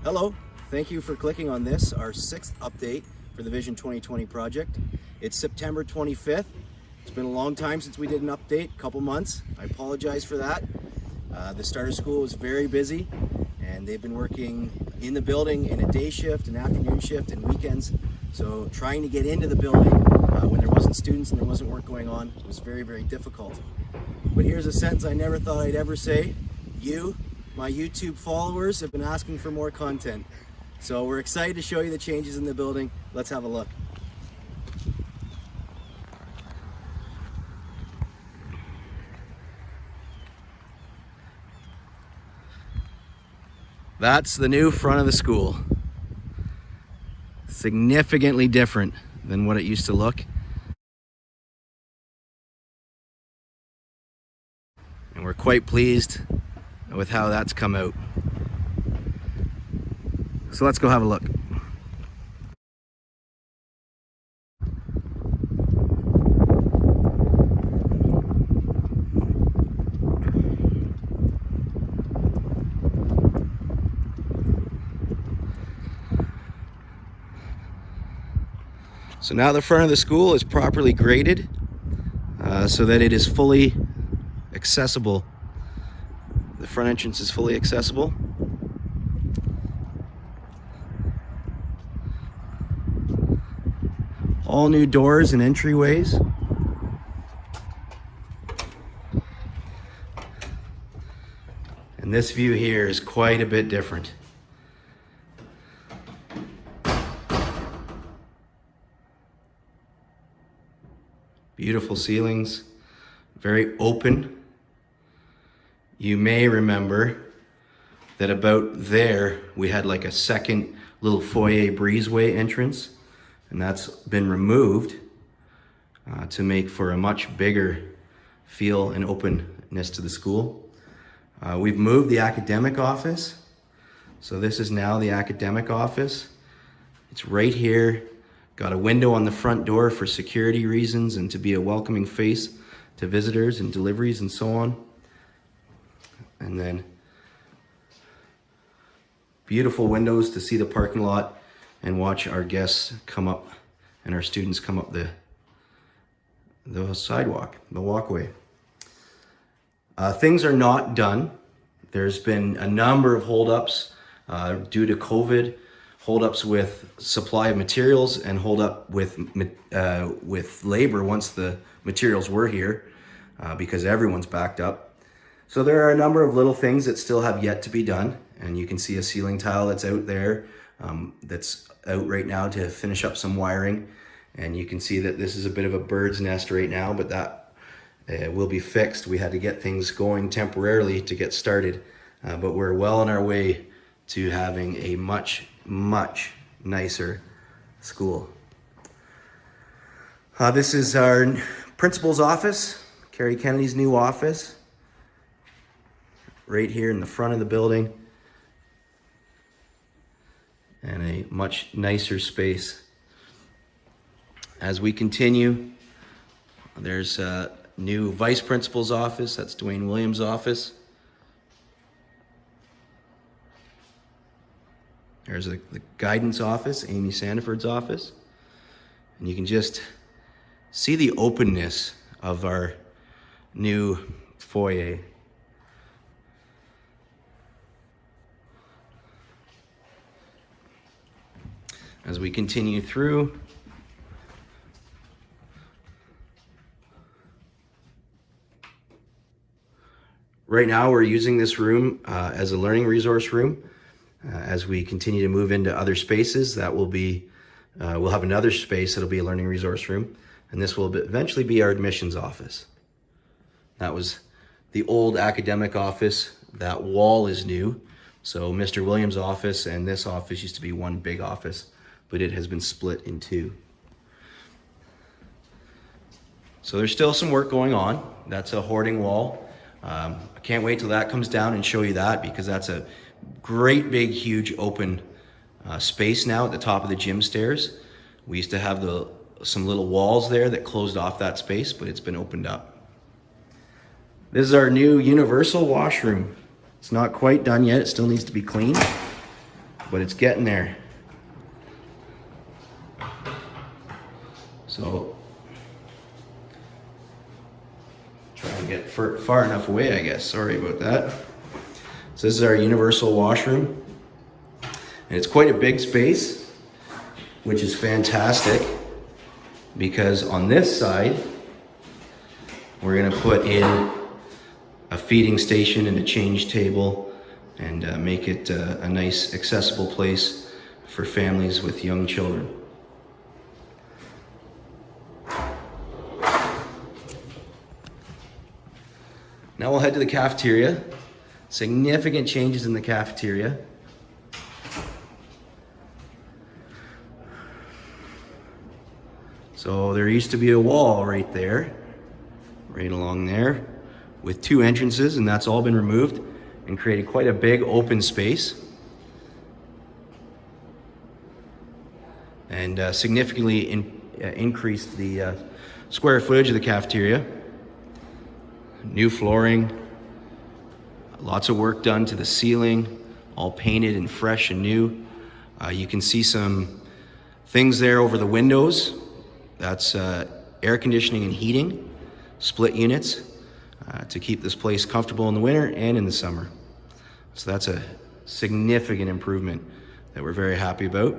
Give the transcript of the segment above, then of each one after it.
Hello, thank you for clicking on this, our 6th update for the Vision 2020 project. It's September 25th. It's been a long time since we did an update, a couple months. I apologize for that. The start of school was very busy and they've been working in the building in a day shift, an afternoon shift, and weekends. So trying to get into the building when there wasn't students and there wasn't work going on was very, very difficult. But here's a sentence I never thought I'd ever say. You, my YouTube followers, have been asking for more content. So we're excited to show you the changes in the building. Let's have a look. That's the new front of the school. Significantly different than what it used to look. And we're quite pleased with how that's come out. So let's go have a look. So now the front of the school is properly graded so that it is fully accessible. The front entrance is fully accessible. All new doors and entryways. And this view here is quite a bit different. Beautiful ceilings, very open. You may remember that about there we had like a second little foyer breezeway entrance, and that's been removed to make for a much bigger feel and openness to the school. We've moved the academic office, so this is now the academic office. It's right here. Got a window on the front door for security reasons and to be a welcoming face to visitors and deliveries and so on. And then beautiful windows to see the parking lot and watch our guests come up and our students come up the sidewalk, the walkway. Things are not done. There's been a number of holdups due to COVID. Holdups with supply of materials and holdup with labor once the materials were here because everyone's backed up. So there are a number of little things that still have yet to be done, and you can see a ceiling tile that's out there that's out right now to finish up some wiring, and you can see that this is a bit of a bird's nest right now, but that will be fixed. We had to get things going temporarily to get started, but we're well on our way to having a much nicer school. This is our principal's office, Carrie Kennedy's new office, right here in the front of the building, and a much nicer space. As we continue, there's a new vice principal's office. That's Dwayne Williams' office. There's the guidance office, Amy Sandiford's office. And you can just see the openness of our new foyer. As we continue through, right now we're using this room as a learning resource room. As we continue to move into other spaces, that will be, we'll have another space that'll be a learning resource room, and this will eventually be our admissions office. That was the old academic office. That wall is new. So Mr. Williams' office and this office used to be one big office, but it has been split in two. So there's still some work going on. That's a hoarding wall. I can't wait till that comes down and show you that, because that's a great big huge open space now at the top of the gym stairs. We used to have some little walls there that closed off that space, but it's been opened up. This is our new universal washroom. It's not quite done yet, it still needs to be cleaned. but it's getting there. So try and get far enough away, I guess. Sorry about that. So this is our universal washroom, and it's quite a big space, which is fantastic, because on this side we're going to put in a feeding station and a change table, and make it a nice accessible place for families with young children. Now we'll head to the cafeteria. Significant changes in the cafeteria. So there used to be a wall right there, right along there, with 2 entrances, and that's all been removed and created quite a big open space. And significantly increased the square footage of the cafeteria. New flooring, lots of work done to the ceiling, all painted and fresh and new. You can see some things there over the windows. That's air conditioning and heating, split units, to keep this place comfortable in the winter and in the summer. So that's a significant improvement that we're very happy about.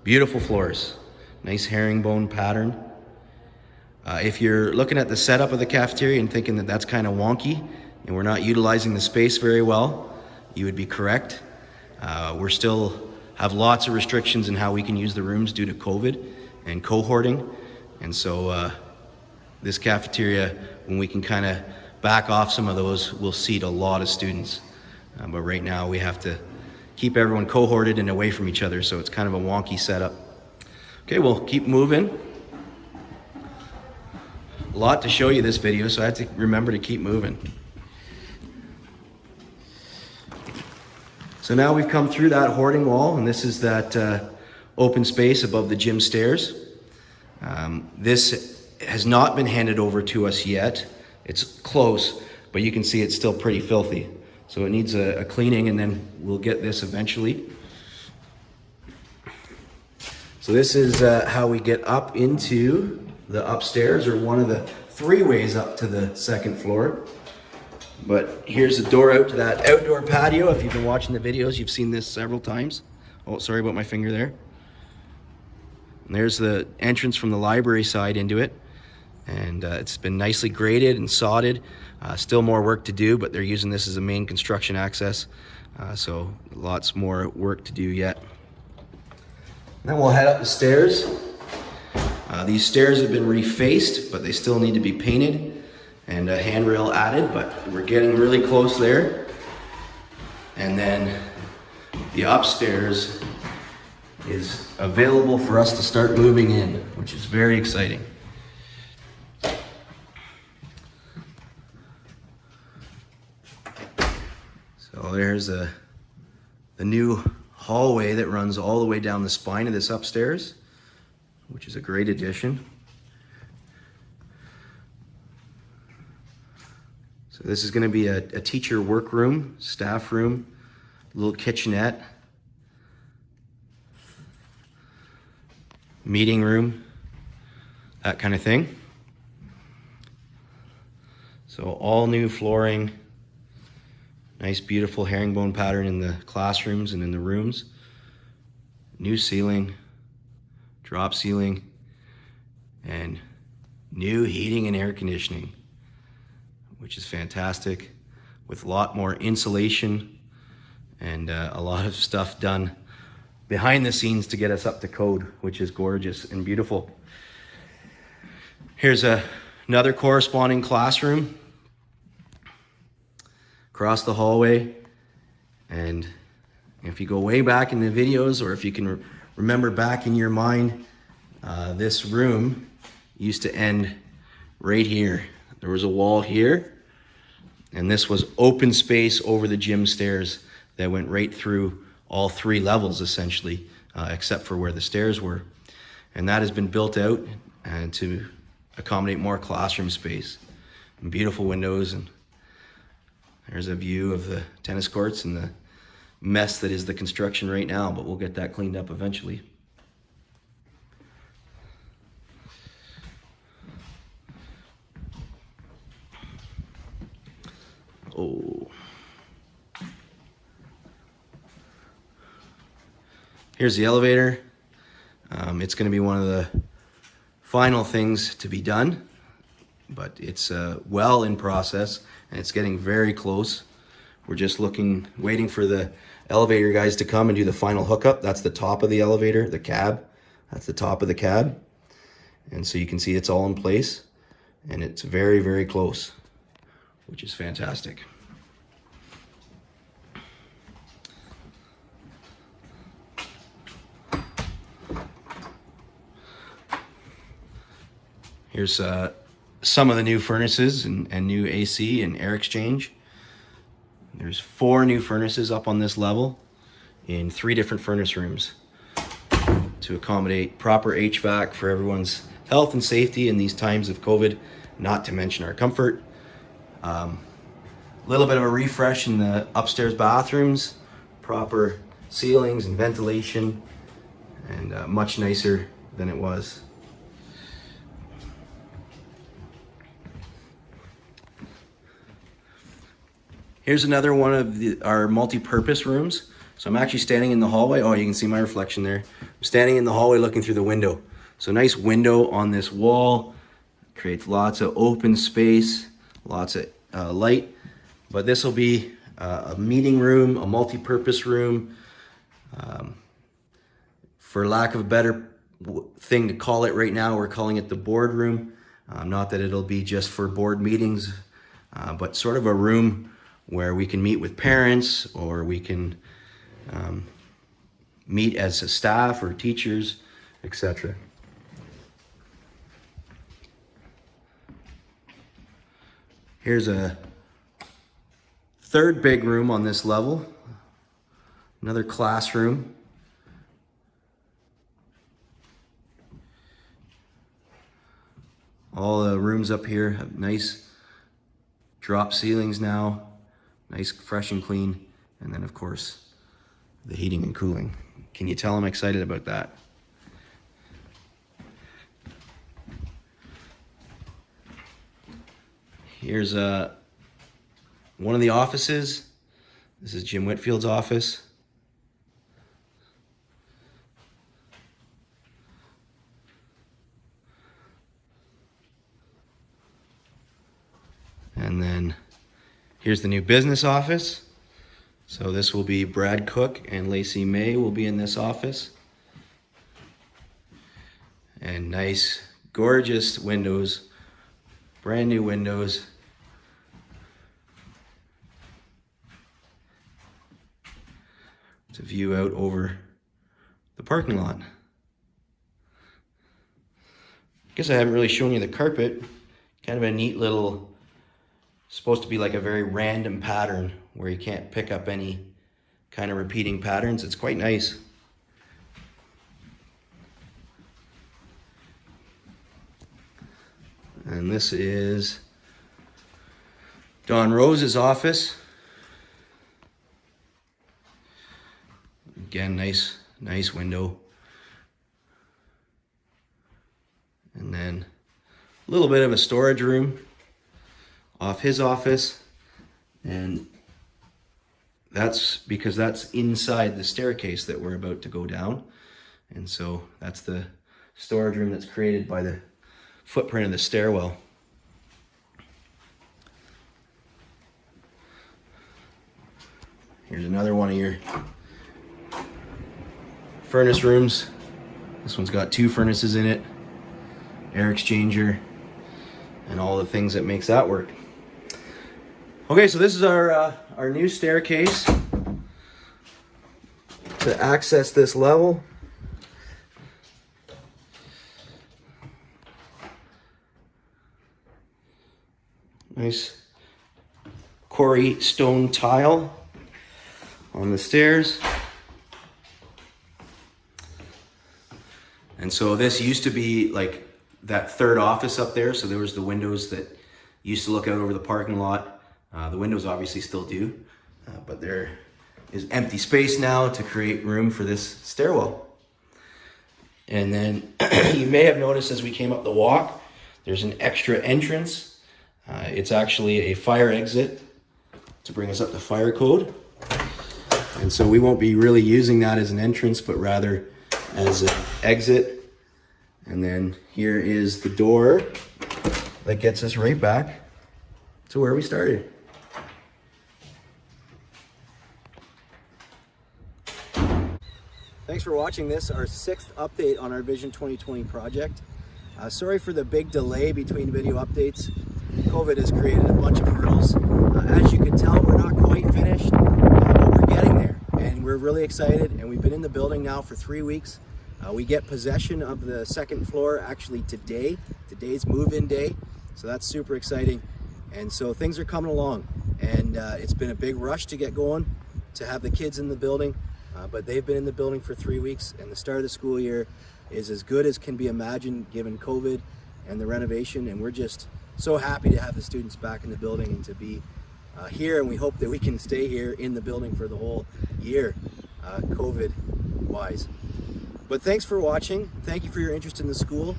Beautiful floors, nice herringbone pattern. If you're looking at the setup of the cafeteria and thinking that that's kind of wonky and we're not utilizing the space very well, you would be correct. We're still have lots of restrictions in how we can use the rooms due to COVID and cohorting. And so this cafeteria, when we can kind of back off some of those, we'll seat a lot of students. But right now we have to keep everyone cohorted and away from each other, so it's kind of a wonky setup. Okay, we'll keep moving. A lot to show you this video, so I have to remember to keep moving. So now we've come through that hoarding wall, and this is that open space above the gym stairs. This has not been handed over to us yet. It's close, but you can see it's still pretty filthy. So it needs a cleaning, and then we'll get this eventually. So this is how we get up into the upstairs, or one of the 3 ways up to the 2nd floor. But here's the door out to that outdoor patio. If you've been watching the videos, you've seen this several times. Oh, sorry about my finger there. And there's the entrance from the library side into it. And it's been nicely graded and sodded. Still more work to do, but they're using this as a main construction access. So lots more work to do yet. Then we'll head up the stairs. These stairs have been refaced, but they still need to be painted and a handrail added, but we're getting really close there. And then the upstairs is available for us to start moving in, which is very exciting. So there's the new hallway that runs all the way down the spine of this upstairs, which is a great addition. So this is going to be a teacher workroom, staff room, little kitchenette, meeting room, that kind of thing. So all new flooring, nice beautiful herringbone pattern in the classrooms and in the rooms, new ceiling, drop ceiling, and new heating and air conditioning, which is fantastic, with a lot more insulation and a lot of stuff done behind the scenes to get us up to code, which is gorgeous and beautiful. Here's another corresponding classroom across the hallway. And if you go way back in the videos, or if you can remember back in your mind, this room used to end right here. There was a wall here, and this was open space over the gym stairs that went right through all 3 levels essentially, except for where the stairs were. And that has been built out to accommodate more classroom space and beautiful windows. And there's a view of the tennis courts and the mess that is the construction right now, but we'll get that cleaned up eventually. Oh. Here's the elevator. It's going to be one of the final things to be done, but it's well in process and it's getting very close. We're just waiting for the elevator guys to come and do the final hookup. That's the top of the elevator, the cab. That's the top of the cab. And so you can see it's all in place and it's very, very close, which is fantastic. Here's some of the new furnaces and new AC and air exchange. There's 4 new furnaces up on this level in 3 different furnace rooms to accommodate proper HVAC for everyone's health and safety in these times of COVID, not to mention our comfort. Little bit of a refresh in the upstairs bathrooms, proper ceilings and ventilation, and much nicer than it was. Here's another one of our multi-purpose rooms. So I'm actually standing in the hallway. Oh, you can see my reflection there. I'm standing in the hallway looking through the window. So nice window on this wall. Creates lots of open space, lots of light. But this will be a meeting room, a multi-purpose room. For lack of a better thing to call it right now, we're calling it the boardroom. Not that it'll be just for board meetings, but sort of a room where we can meet with parents, or we can meet as a staff or teachers, etc. Here's a 3rd big room on this level, another classroom. All the rooms up here have nice drop ceilings now. Nice, fresh and clean. And then of course, the heating and cooling. Can you tell I'm excited about that? Here's one of the offices. This is Jim Whitfield's office. And then here's the new business office. So this will be Brad Cook and Lacey May will be in this office. And nice, gorgeous windows, brand new windows. To view out over the parking lot. Guess I haven't really shown you the carpet. Kind of a neat little, supposed to be like a very random pattern where you can't pick up any kind of repeating patterns. It's quite nice. And this is Don Rose's office. Again, nice window. And then a little bit of a storage room off his office, and that's because that's inside the staircase that we're about to go down. And so that's the storage room that's created by the footprint of the stairwell. Here's another one of your furnace rooms. This one's got 2 furnaces in it, air exchanger, and all the things that makes that work. Okay, so this is our new staircase to access this level. Nice quarry stone tile on the stairs. And so this used to be like that 3rd office up there. So there was the windows that used to look out over the parking lot. The windows obviously still do, but they're is empty space now to create room for this stairwell. And then you may have noticed as we came up the walk, there's an extra entrance. It's actually a fire exit to bring us up to fire code. And so we won't be really using that as an entrance, but rather as an exit. And then here is the door that gets us right back to where we started. Thanks for watching this, our 6th update on our Vision 2020 project. Sorry for the big delay between video updates. COVID has created a bunch of hurdles. As you can tell, we're not quite finished, but we're getting there. And we're really excited, and we've been in the building now for 3 weeks. We get possession of the 2nd floor actually today. Today's move-in day, so that's super exciting. And so things are coming along, and it's been a big rush to get going, to have the kids in the building, but they've been in the building for 3 weeks, and the start of the school year is as good as can be imagined given COVID and the renovation, and we're just so happy to have the students back in the building and to be here, and we hope that we can stay here in the building for the whole year, COVID-wise. But thanks for watching. Thank you for your interest in the school.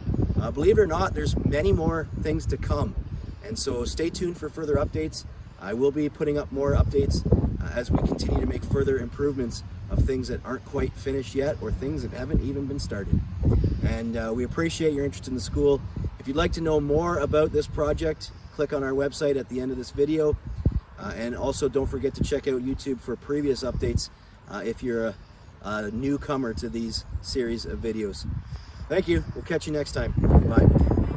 Believe it or not, there's many more things to come. And so stay tuned for further updates. I will be putting up more updates as we continue to make further improvements of things that aren't quite finished yet or things that haven't even been started. And we appreciate your interest in the school. If you'd like to know more about this project, click on our website at the end of this video. And also don't forget to check out YouTube for previous updates if you're a newcomer to these series of videos. Thank you. We'll catch you next time. Bye.